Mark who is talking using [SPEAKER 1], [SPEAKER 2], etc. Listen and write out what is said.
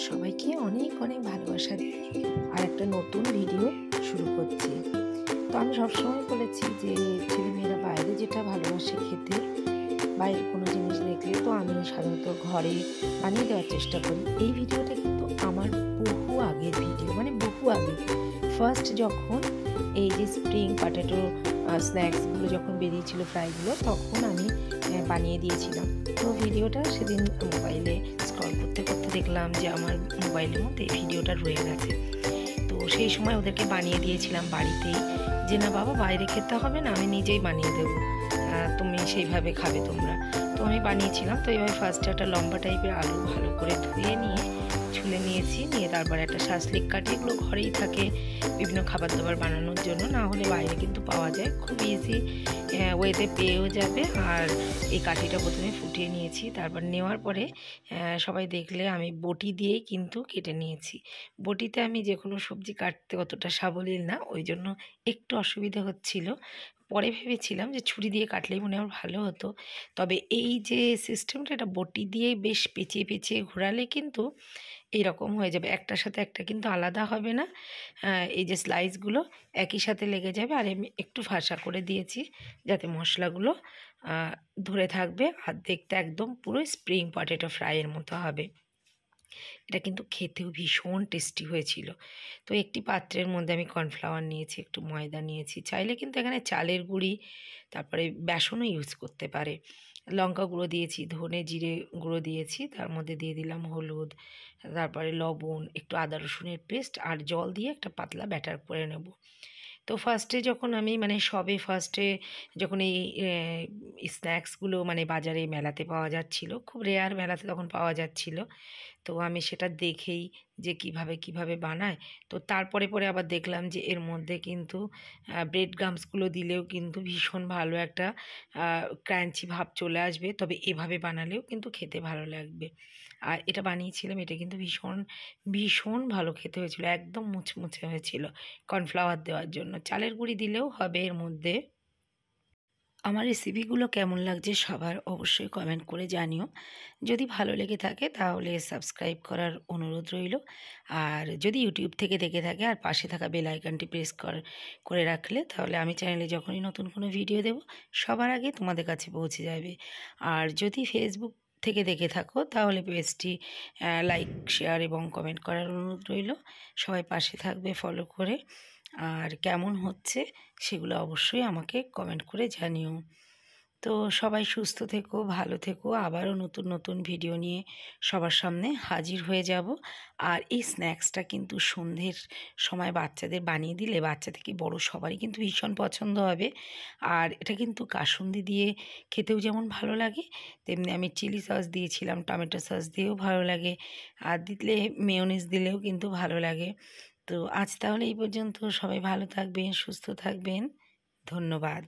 [SPEAKER 1] সবাইকে অনেক অনেক ভালোবাসা দিয়ে আর একটা নতুন ভিডিও শুরু করছি। তো আমি সবসময় বলেছি যে ছেলেমেয়েরা বাইরে যেটা ভালোবাসে খেতে, বাইরের কোনো জিনিস দেখলে তো আমি সাধারণত ঘরে বানিয়ে দেওয়ার চেষ্টা করি। এই ভিডিওটা কিন্তু আমার বহু আগের ভিডিও, মানে বহু আগে ফার্স্ট যখন এই যে স্প্রিং পটেটো স্ন্যাক্সগুলো যখন বেরিয়েছিল ফ্রাইগুলো, তখন আমি বানিয়ে দিয়েছিলাম। তো ভিডিওটা সেদিন মোবাইলে স্ক্রল করতে করতে দেখলাম যে আমার মোবাইলের মধ্যে এই ভিডিওটা রয়ে গেছে। তো সেই সময় ওদেরকে বানিয়ে দিয়েছিলাম বাড়িতেই, যে না বাবা বাইরে খেতে হবে না, আমি নিজেই বানিয়ে দেবো, তুমি সেইভাবে খাবে তোমরা। তো আমি বানিয়েছিলাম। তো এইভাবে ফার্স্টে একটা লম্বা টাইপের আলু ভালো করে ধুয়ে নিয়ে ছুলে নিয়েছি, নিয়ে তারপর একটা শাসলিক কাঠি, এগুলো ঘরেই থাকে বিভিন্ন খাবার দাবার বানানোর জন্য, না হলে বাইরে কিন্তু পাওয়া যায়, খুব ইজি ওয়েতে পেয়েও যাবে। আর এই কাঠিটা প্রথমে ফুটিয়ে নিয়েছি, তারপর নেওয়ার পরে সবাই দেখলে আমি বটি দিয়েই কিন্তু কেটে নিয়েছি। বটিতে আমি যে কোনো সবজি কাটতে অতটা সাবলীল না, ওই জন্য একটু অসুবিধা হচ্ছিল। পরে ভেবেছিলাম যে ছুরি দিয়ে কাটলেই মনে হয় ভালো হতো, তবে এই যে সিস্টেমটা, এটা বটি দিয়ে বেশ পেঁচিয়ে পেঁচিয়ে ঘোরালে কিন্তু এইরকম হয়ে যাবে, একটার সাথে একটা কিন্তু আলাদা হবে না। এই যে স্লাইসগুলো একই সাথে লেগে যাবে। আর আমি একটু ফাঁসা করে দিয়েছি যাতে মশলাগুলো ধরে থাকবে, আর দেখতে একদম পুরো স্প্রিং পটেটো ফ্রাইয়ের মতো হবে। এটা কিন্তু খেতেও ভীষণ টেস্টি হয়েছিল। তো একটি পাত্রের মধ্যে আমি কর্নফ্লাওয়ার নিয়েছি, একটু ময়দা নিয়েছি, চাইলে কিন্তু এখানে চালের গুঁড়ি তারপরে বেসনও ইউজ করতে পারে। লঙ্কা গুঁড়ো দিয়েছি, ধনে জিরে গুঁড়ো দিয়েছি, তার মধ্যে দিয়ে দিলাম হলুদ, তারপরে লবণ, একটু আদা রসুনের পেস্ট আর জল দিয়ে একটা পাতলা ব্যাটার করে নেব। তো ফার্স্টে যখন আমি ফার্স্টে যখন এই স্ন্যাক্সগুলো মানে বাজারে মেলাতে পাওয়া যাচ্ছিল, খুব রেয়ার মেলাতে তখন পাওয়া যাচ্ছিল, তো আমি সেটা দেখেই যে কিভাবে বানায়। তো তারপরে পরে আবার দেখলাম যে এর মধ্যে কিন্তু ব্রেড গামসগুলো দিলেও কিন্তু ভীষণ ভালো একটা ক্রাঞ্চি ভাব চলে আসবে, তবে এভাবে বানালেও কিন্তু খেতে ভালো লাগবে। আর এটা বানিয়েছিলাম, এটা কিন্তু ভীষণ ভীষণ ভালো খেতে হয়েছিল, একদম মুচমুচে হয়েছিল কর্নফ্লাওয়ার দেওয়ার জন্য। চালের গুঁড়ি দিলেও হবে এর মধ্যে। আমার রেসিপিগুলো কেমন লাগছে সবার অবশ্যই কমেন্ট করে জানিও। যদি ভালো লেগে থাকে তাহলে সাবস্ক্রাইব করার অনুরোধ রইল। আর যদি ইউটিউব থেকে দেখে থাকে আর পাশে থাকা বেল আইকনটি প্রেস করে রাখলে, তাহলে আমি চ্যানেলে যখনই নতুন কোনো ভিডিও দেব সবার আগে তোমাদের কাছে পৌঁছে যাবে। আর যদি ফেসবুক থেকে দেখে থাকো তাহলে পেজটি লাইক, শেয়ার এবং কমেন্ট করার অনুরোধ রইল। সবাই পাশে থাকবে ফলো করে। আর কেমন হচ্ছে সেগুলো অবশ্যই আমাকে কমেন্ট করে জানিও। তো সবাই সুস্থ থেকো, ভালো থেকো। আবারও নতুন নতুন ভিডিও নিয়ে সবার সামনে হাজির হয়ে যাব। আর এই স্ন্যাক্সটা কিন্তু সন্ধ্যের সময় বাচ্চাদের বানিয়ে দিলে বাচ্চা থেকে বড় সবারই কিন্তু ভীষণ পছন্দ হবে। আর এটা কিন্তু কাসুন্দি দিয়ে খেতেও যেমন ভালো লাগে, তেমনি আমি চিলি সস দিয়েছিলাম, টমেটো সস দিয়েও ভালো লাগে, আর দিলে মেয়োনিজ দিলেও কিন্তু ভালো লাগে। তো আজ তাহলে এই পর্যন্ত। সবাই ভালো থাকবেন, সুস্থ থাকবেন। ধন্যবাদ।